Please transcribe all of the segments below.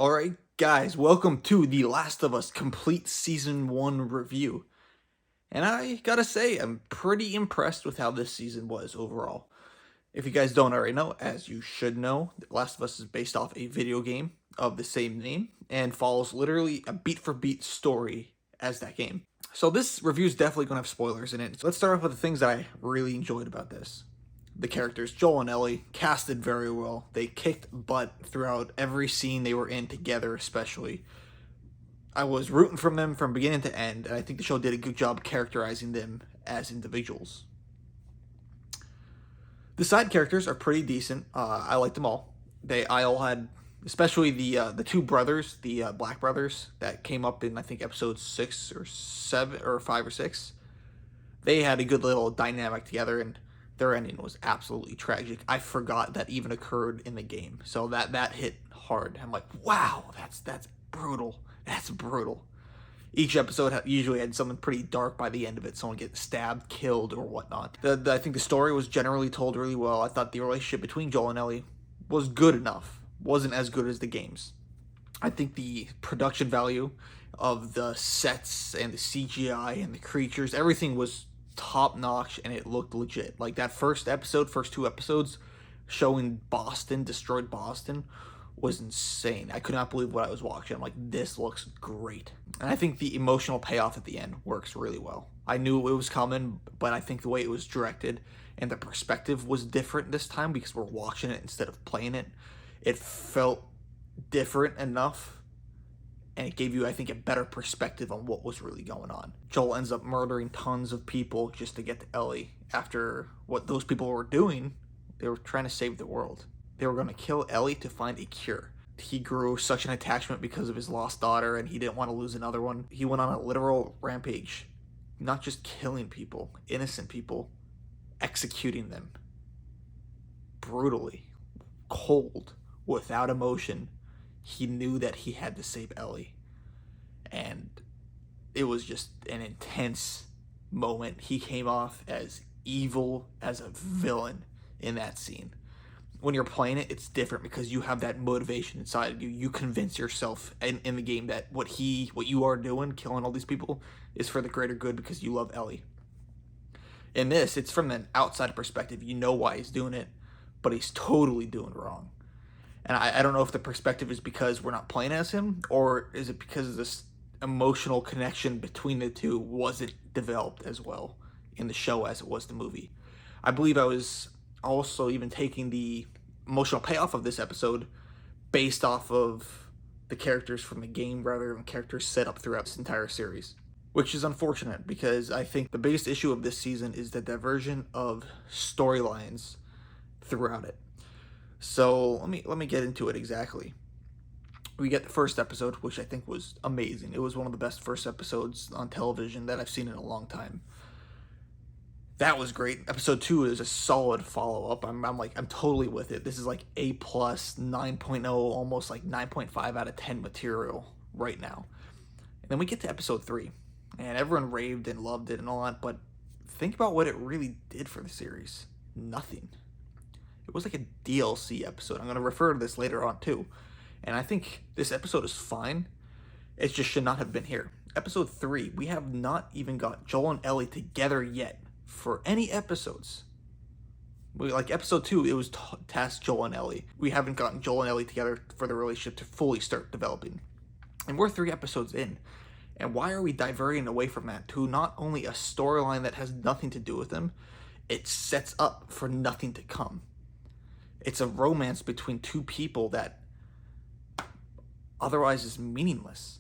Alright, guys, welcome to The Last of Us Complete Season 1 review. And I gotta say, I'm pretty impressed with how this season was overall. If you guys don't already know, as you should know, The Last of Us is based off a video game of the same name and follows literally a beat for beat story as that game. So this review is definitely gonna have spoilers in it. So let's start off with the things that I really enjoyed about this. The characters, Joel and Ellie, casted very well. They kicked butt throughout every scene they were in together, especially. I was rooting from them from beginning to end, and I think the show did a good job characterizing them as individuals. The side characters are pretty decent. I liked them all. I all had, especially the two brothers, the Black brothers that came up in I think episode 6 or 7 or 5 or 6. They had a good little dynamic together, and their ending was absolutely tragic. I forgot that even occurred in the game, so that hit hard. I'm like, wow, that's brutal. That's brutal. Each episode usually had something pretty dark by the end of it, someone getting stabbed, killed, or whatnot. I think the story was generally told really well. I thought the relationship between Joel and Ellie was good enough. Wasn't as good as the games. I think the production value of the sets and the CGI and the creatures, everything was top notch and it looked legit. Like that first 2 episodes showing Boston, destroyed Boston, was insane. I could not believe what I was watching. I'm like, this looks great. And I think the emotional payoff at the end works really well. I knew it was coming, but I think the way it was directed and the perspective was different this time because we're watching it instead of playing it. It felt different enough and it gave you, I think, a better perspective on what was really going on. Joel ends up murdering tons of people just to get to Ellie after what those people were doing. They were trying to save the world. They were going to kill Ellie to find a cure. He grew such an attachment because of his lost daughter and he didn't want to lose another one. He went on a literal rampage, not just killing people, innocent people, executing them brutally, cold, without emotion. He knew that he had to save Ellie. And it was just an intense moment. He came off as evil as a villain in that scene. When you're playing it, it's different because you have that motivation inside of you. You convince yourself in the game that what you are doing, killing all these people, is for the greater good because you love Ellie. In this, it's from an outside perspective. You know why he's doing it, but he's totally doing wrong. And I don't know if the perspective is because we're not playing as him, or is it because this emotional connection between the two wasn't developed as well in the show as it was the movie. I believe I was also even taking the emotional payoff of this episode based off of the characters from the game rather than characters set up throughout this entire series. Which is unfortunate because I think the biggest issue of this season is the diversion of storylines throughout it. So let me get into it exactly. We get the first episode, which I think was amazing. It was one of the best first episodes on television that I've seen in a long time. That was great. Episode 2 is a solid follow up. I'm totally with it. This is like A plus 9.0, almost like 9.5 out of 10 material right now. And then we get to episode 3, and everyone raved and loved it and all that. But think about what it really did for the series. Nothing. It was like a DLC episode. I'm going to refer to this later on too. And I think this episode is fine. It just should not have been here. Episode 3, we have not even got Joel and Ellie together yet for any episodes. Like episode 2, it was tasked Joel and Ellie. We haven't gotten Joel and Ellie together for the relationship to fully start developing. And we're 3 episodes in. And why are we diverting away from that to not only a storyline that has nothing to do with them, it sets up for nothing to come. It's a romance between two people that otherwise is meaningless.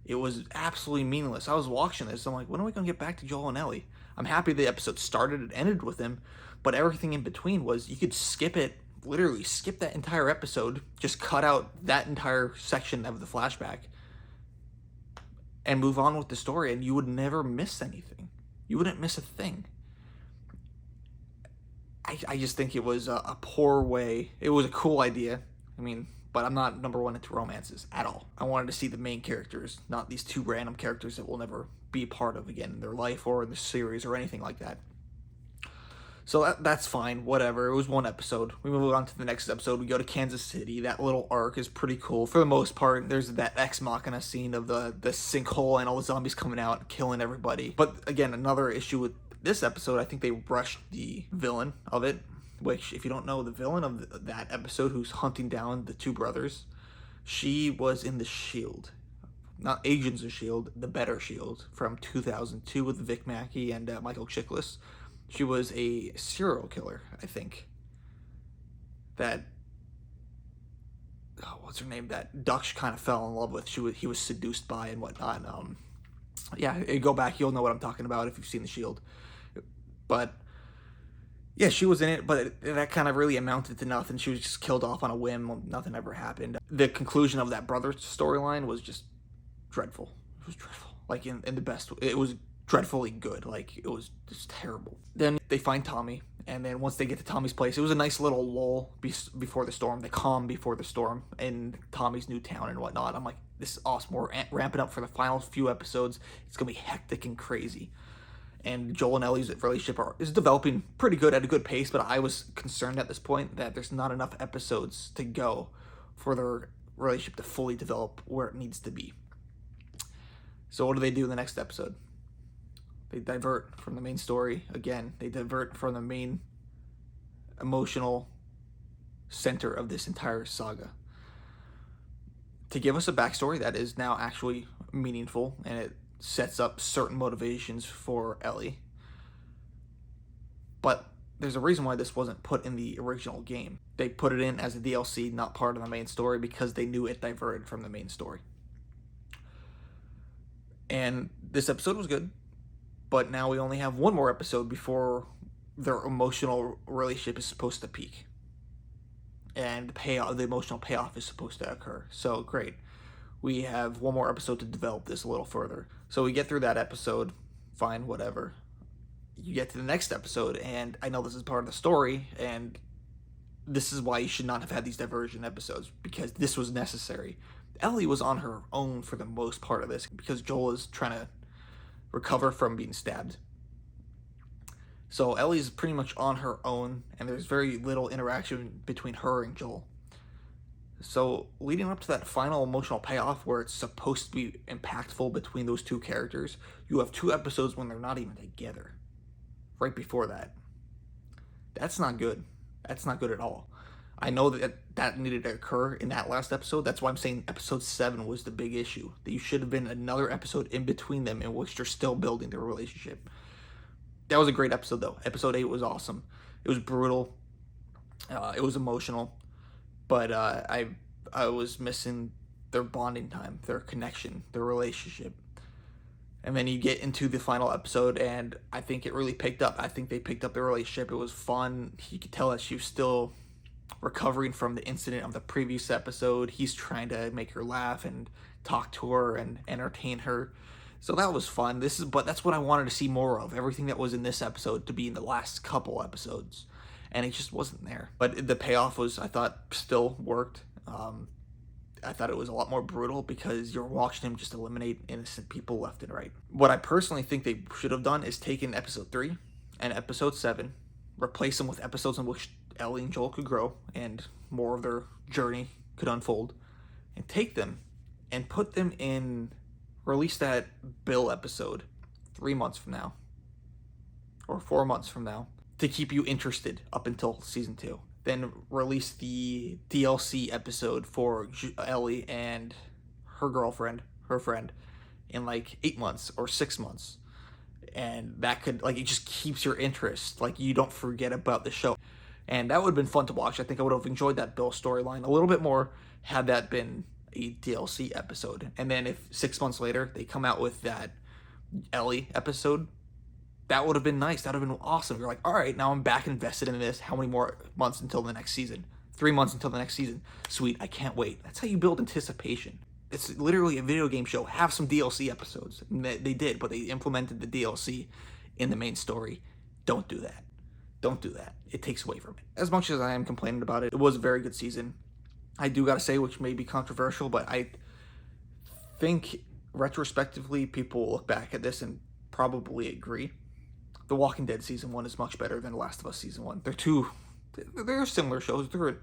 It was absolutely meaningless. I was watching this. I'm like, when are we going to get back to Joel and Ellie? I'm happy the episode started and ended with them, but everything in between was you could skip it, literally skip that entire episode, just cut out that entire section of the flashback and move on with the story, and you would never miss anything. You wouldn't miss a thing. I just think it was a poor way. It was a cool idea. I mean, but I'm not number one into romances at all. I wanted to see the main characters, not these 2 random characters that will never be a part of again in their life or in the series or anything like that. So that's fine, whatever. It was one episode. We move on to the next episode. We go to Kansas City. That little arc is pretty cool for the most part. There's that Ex Machina scene of the sinkhole and all the zombies coming out and killing everybody. But again, another issue with this episode, I think they rushed the villain of it, which, if you don't know, the villain of that episode who's hunting down the two brothers, she was in the Shield. Not Agents of Shield, the Better Shield from 2002 with Vic Mackey and Michael Chiklis. She was a serial killer, I think. That, what's her name? That Dutch kind of fell in love with. He was seduced by and whatnot. Yeah, go back, you'll know what I'm talking about if you've seen The Shield. But yeah, she was in it, but that kind of really amounted to nothing. She was just killed off on a whim. Nothing ever happened. The conclusion of that brother storyline was just dreadful. It was dreadful. Like in the best. It was dreadfully good. Like, it was just terrible. Then they find Tommy, and then once they get to Tommy's place, it was a nice little lull before the storm. They calm before the storm in Tommy's new town and whatnot. I'm like, this is awesome. We're ramping up for the final few episodes. It's gonna be hectic and crazy. And Joel and Ellie's relationship is developing pretty good at a good pace, but I was concerned at this point that there's not enough episodes to go for their relationship to fully develop where it needs to be. So what do they do in the next episode? They divert from the main story. Again, they divert from the main emotional center of this entire saga to give us a backstory that is now actually meaningful, and it sets up certain motivations for Ellie. But there's a reason why this wasn't put in the original game. They put it in as a DLC, not part of the main story, because they knew it diverted from the main story. And this episode was good, but now we only have one more episode before their emotional relationship is supposed to peak. And the emotional payoff is supposed to occur. So great. We have one more episode to develop this a little further. So we get through that episode, fine, whatever. You get to the next episode, and I know this is part of the story, and this is why you should not have had these diversion episodes, because this was necessary. Ellie was on her own for the most part of this, because Joel is trying to recover from being stabbed. So Ellie's pretty much on her own, and there's very little interaction between her and Joel. So leading up to that final emotional payoff where it's supposed to be impactful between those two characters, you have 2 episodes when they're not even together. Right before that. That's not good. That's not good at all. I know that needed to occur in that last episode. That's why I'm saying episode 7 was the big issue. That you should have been another episode in between them in which they're still building their relationship. That was a great episode, though. Episode 8 was awesome. It was brutal. It was emotional. But I was missing their bonding time, their connection, their relationship. And then you get into the final episode, and I think it really picked up. I think they picked up their relationship. It was fun. You could tell that she was still recovering from the incident of the previous episode. He's trying to make her laugh and talk to her and entertain her. So that was fun. But that's what I wanted to see more of. Everything that was in this episode to be in the last couple episodes. And it just wasn't there. But the payoff was, I thought, still worked. I thought it was a lot more brutal because you're watching him just eliminate innocent people left and right. What I personally think they should have done is taken episode 3 and episode 7, replace them with episodes in which Ellie and Joel could grow and more of their journey could unfold, and take them and put them in, release that Bill episode 3 months from now or 4 months from now to keep you interested up until season 2. Then release the DLC episode for Ellie and her friend, in like 8 months or 6 months. And that could, like, it just keeps your interest. Like, you don't forget about the show. And that would have been fun to watch. I think I would have enjoyed that Bill storyline a little bit more had that been a DLC episode. And then if 6 months later they come out with that Ellie episode, that would have been nice. That would have been awesome. You're like, all right, now I'm back invested in this. How many more months until the next season? 3 months until the next season. Sweet, I can't wait. That's how you build anticipation. It's literally a video game show. Have some DLC episodes. And they did, but they implemented the DLC in the main story. Don't do that. Don't do that. It takes away from it. As much as I am complaining about it, it was a very good season. I do gotta say, which may be controversial, but I think retrospectively people will look back at this and probably agree. The Walking Dead season 1 is much better than Last of Us season 1. They're similar shows. They're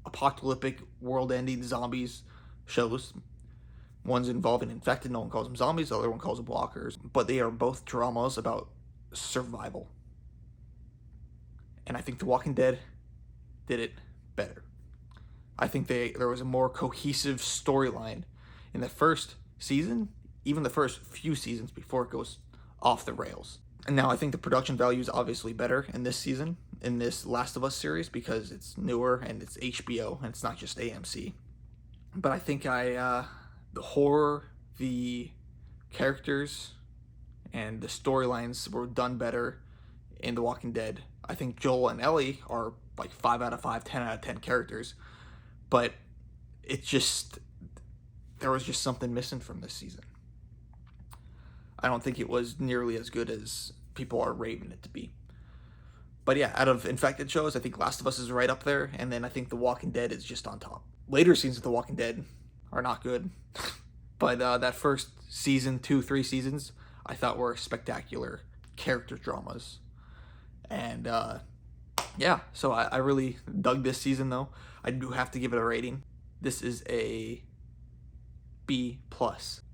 apocalyptic, world-ending zombies shows. One's involving infected, no one calls them zombies, the other one calls them walkers. But they are both dramas about survival. And I think The Walking Dead did it better. I think there was a more cohesive storyline in the first season, even the first few seasons before it goes off the rails. And now I think the production value is obviously better in this season, in this Last of Us series, because it's newer and it's HBO and it's not just AMC. But I think the horror, the characters, and the storylines were done better in The Walking Dead. I think Joel and Ellie are like 5 out of 5, 10 out of 10 characters. But there was just something missing from this season. I don't think it was nearly as good as people are raving it to be. But yeah, out of infected shows, I think Last of Us is right up there, and then I think The Walking Dead is just on top. Later seasons of The Walking Dead are not good, but that first season, 2, 3 seasons, I thought were spectacular character dramas. And yeah, so I really dug this season, though. I do have to give it a rating. This is a B+.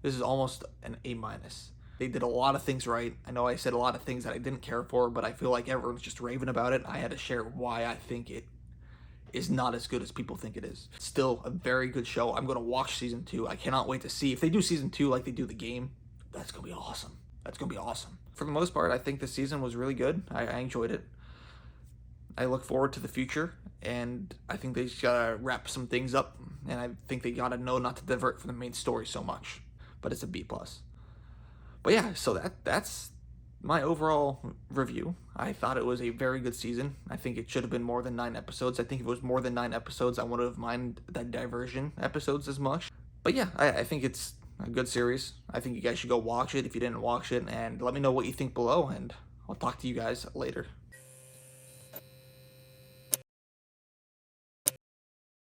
This is almost an A-. They did a lot of things right. I know I said a lot of things that I didn't care for, but I feel like everyone's just raving about it. I had to share why I think it is not as good as people think it is. Still a very good show. I'm going to watch season 2. I cannot wait to see. If they do season 2 like they do the game, that's going to be awesome. That's going to be awesome. For the most part, I think the season was really good. I enjoyed it. I look forward to the future, and I think they just gotta wrap some things up, and I think they gotta know not to divert from the main story so much. But it's a B+. But yeah, so that's my overall review. I thought it was a very good season. I think it should have been more than 9 episodes. I think if it was more than 9 episodes, I wouldn't have minded the diversion episodes as much. But yeah, I think it's a good series. I think you guys should go watch it if you didn't watch it, and let me know what you think below, and I'll talk to you guys later.